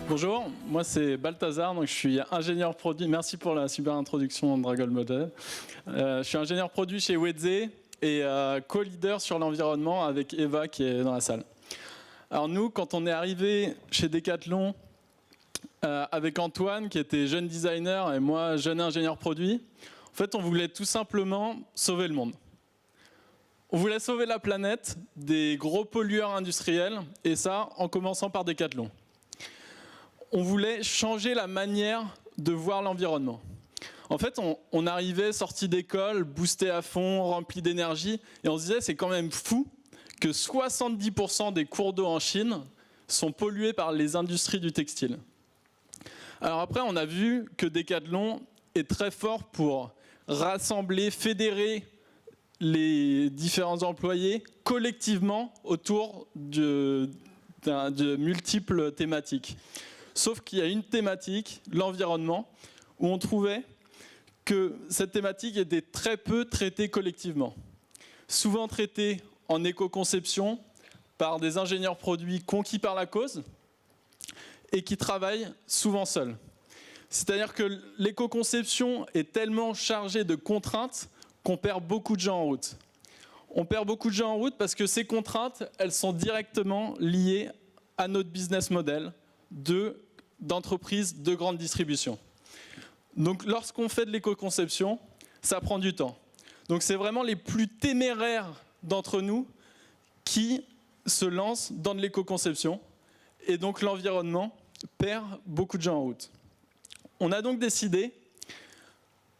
Bonjour, moi c'est Balthazar, donc je suis ingénieur produit. Merci pour la super introduction Dragon Model. Je suis ingénieur produit chez Wedze et co-leader sur l'environnement avec Eva qui est dans la salle. Alors nous, quand on est arrivé chez Decathlon avec Antoine qui était jeune designer et moi jeune ingénieur produit, en fait on voulait tout simplement sauver le monde. On voulait sauver la planète des gros pollueurs industriels et ça en commençant par Decathlon. On voulait changer la manière de voir l'environnement. En fait, on arrivait sorti d'école, boosté à fond, rempli d'énergie, et on se disait c'est quand même fou que 70% des cours d'eau en Chine sont pollués par les industries du textile. Alors après, on a vu que Decathlon est très fort pour rassembler, fédérer les différents employés collectivement autour de multiples thématiques. Sauf qu'il y a une thématique, l'environnement, où on trouvait que cette thématique était très peu traitée collectivement. Souvent traitée en éco-conception par des ingénieurs produits conquis par la cause et qui travaillent souvent seuls. C'est-à-dire que l'éco-conception est tellement chargée de contraintes qu'on perd beaucoup de gens en route. On perd beaucoup de gens en route parce que ces contraintes, elles sont directement liées à notre business model d'entreprise de grande distribution. Donc lorsqu'on fait de l'éco-conception, ça prend du temps. Donc c'est vraiment les plus téméraires d'entre nous qui se lancent dans de l'éco-conception et donc l'environnement perd beaucoup de gens en route. On a donc décidé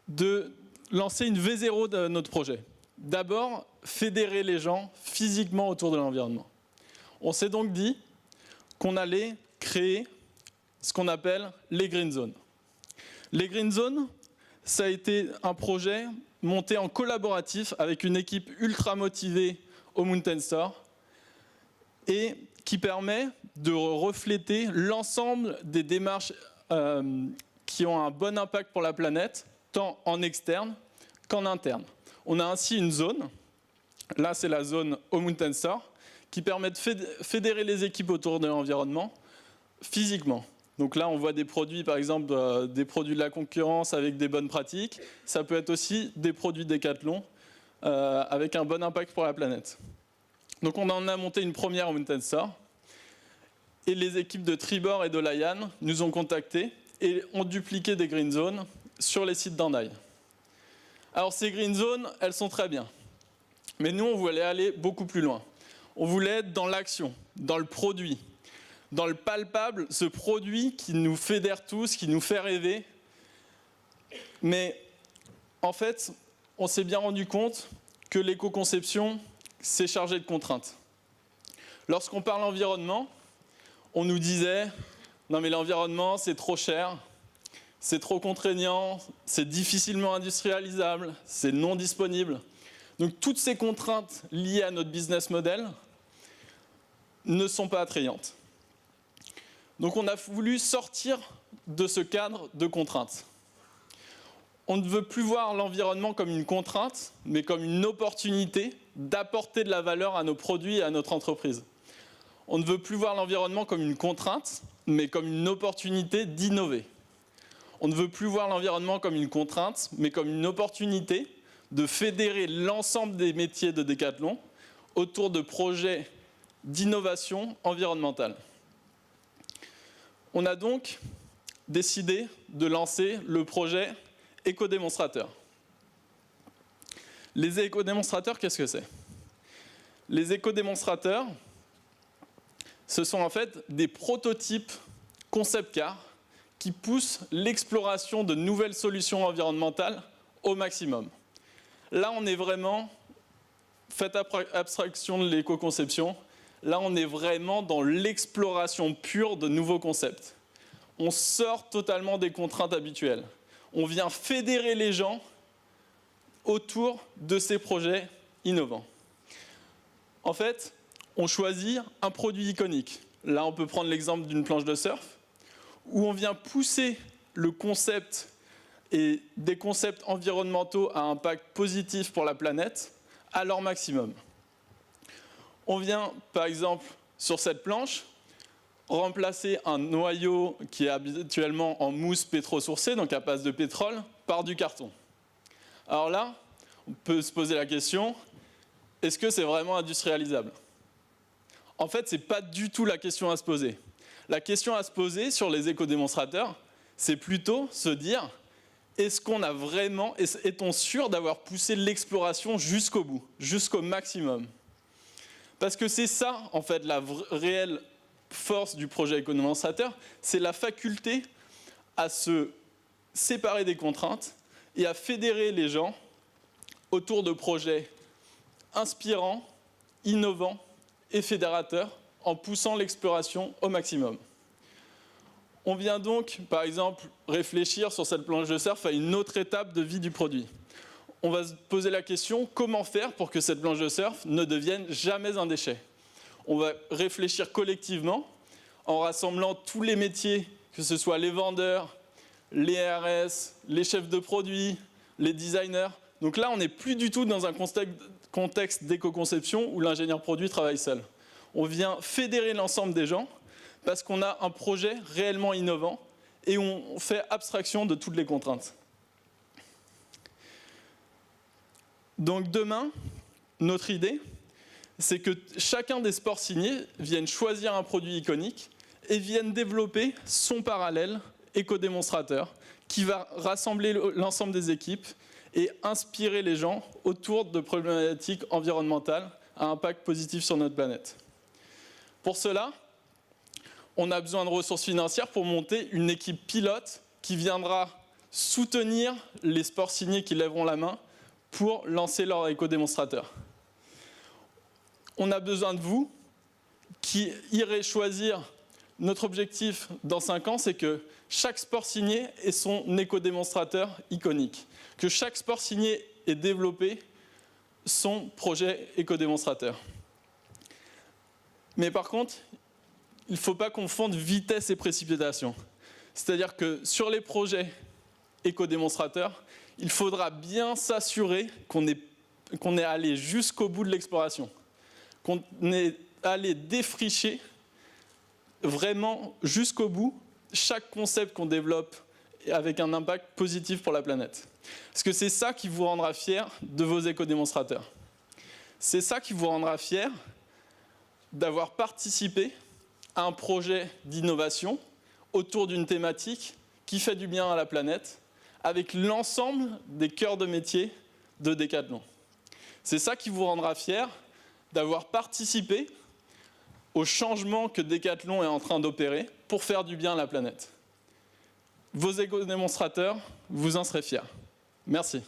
de lancer une V0 de notre projet. D'abord, fédérer les gens physiquement autour de l'environnement. On s'est donc dit qu'on allait créer ce qu'on appelle les Green Zones. Les Green Zones, ça a été un projet monté en collaboratif avec une équipe ultra motivée au Mountain Store et qui permet de refléter l'ensemble des démarches qui ont un bon impact pour la planète, tant en externe qu'en interne. On a ainsi une zone, là c'est la zone au Mountain Store, qui permet de fédérer les équipes autour de l'environnement physiquement. Donc là, on voit des produits, par exemple, des produits de la concurrence avec des bonnes pratiques. Ça peut être aussi des produits Decathlon avec un bon impact pour la planète. Donc on en a monté une première au Mountain Store. Et les équipes de Tribord et de Layan nous ont contactés et ont dupliqué des Green Zones sur les sites d'Hendaye. Alors ces Green Zones, elles sont très bien. Mais nous, on voulait aller beaucoup plus loin. On voulait être dans l'action, dans le produit, dans le palpable, ce produit qui nous fédère tous, qui nous fait rêver. Mais en fait, on s'est bien rendu compte que l'éco-conception, c'est chargé de contraintes. Lorsqu'on parle environnement, on nous disait « Non mais l'environnement, c'est trop cher, c'est trop contraignant, c'est difficilement industrialisable, c'est non disponible. » Donc toutes ces contraintes liées à notre business model ne sont pas attrayantes. Donc on a voulu sortir de ce cadre de contraintes. On ne veut plus voir l'environnement comme une contrainte, mais comme une opportunité d'apporter de la valeur à nos produits et à notre entreprise. On ne veut plus voir l'environnement comme une contrainte, mais comme une opportunité d'innover. On ne veut plus voir l'environnement comme une contrainte, mais comme une opportunité de fédérer l'ensemble des métiers de Decathlon autour de projets d'innovation environnementale. On a donc décidé de lancer le projet éco-démonstrateur. Les éco-démonstrateurs, qu'est-ce que c'est? Les éco-démonstrateurs, ce sont en fait des prototypes concept cars qui poussent l'exploration de nouvelles solutions environnementales au maximum. Là, on est vraiment, faites abstraction de l'éco-conception, là, on est vraiment dans l'exploration pure de nouveaux concepts. On sort totalement des contraintes habituelles. On vient fédérer les gens autour de ces projets innovants. En fait, on choisit un produit iconique. Là, on peut prendre l'exemple d'une planche de surf, où on vient pousser le concept et des concepts environnementaux à impact positif pour la planète à leur maximum. On vient, par exemple, sur cette planche, remplacer un noyau qui est habituellement en mousse pétro-sourcée, donc à base de pétrole, par du carton. Alors là, on peut se poser la question, est-ce que c'est vraiment industrialisable? En fait, ce n'est pas du tout la question à se poser. La question à se poser sur les éco-démonstrateurs, c'est plutôt se dire, est-ce qu'on a vraiment, est-on sûr d'avoir poussé l'exploration jusqu'au bout, jusqu'au maximum? Parce que c'est ça, en fait, la réelle force du projet éco-démonstrateur, c'est la faculté à se séparer des contraintes et à fédérer les gens autour de projets inspirants, innovants et fédérateurs en poussant l'exploration au maximum. On vient donc, par exemple, réfléchir sur cette planche de surf à une autre étape de vie du produit. On va se poser la question, comment faire pour que cette planche de surf ne devienne jamais un déchet? On va réfléchir collectivement en rassemblant tous les métiers, que ce soit les vendeurs, les RS, les chefs de produits, les designers. Donc là, on n'est plus du tout dans un contexte d'éco-conception où l'ingénieur produit travaille seul. On vient fédérer l'ensemble des gens parce qu'on a un projet réellement innovant et on fait abstraction de toutes les contraintes. Donc demain, notre idée, c'est que chacun des sports signés vienne choisir un produit iconique et vienne développer son parallèle éco-démonstrateur qui va rassembler l'ensemble des équipes et inspirer les gens autour de problématiques environnementales à impact positif sur notre planète. Pour cela, on a besoin de ressources financières pour monter une équipe pilote qui viendra soutenir les sports signés qui lèveront la main pour lancer leur éco-démonstrateur. On a besoin de vous qui irez choisir. Notre objectif dans 5 ans, c'est que chaque sport signé ait son éco-démonstrateur iconique. Que chaque sport signé ait développé son projet éco-démonstrateur. Mais par contre, il ne faut pas confondre vitesse et précipitation. C'est-à-dire que sur les projets éco-démonstrateurs, il faudra bien s'assurer qu'on est allé jusqu'au bout de l'exploration, qu'on est allé défricher vraiment jusqu'au bout chaque concept qu'on développe avec un impact positif pour la planète. Parce que c'est ça qui vous rendra fiers de vos éco-démonstrateurs. C'est ça qui vous rendra fiers d'avoir participé à un projet d'innovation autour d'une thématique qui fait du bien à la planète, avec l'ensemble des cœurs de métier de Decathlon. C'est ça qui vous rendra fiers d'avoir participé au changement que Decathlon est en train d'opérer pour faire du bien à la planète. Vos éco-démonstrateurs, vous en serez fiers. Merci.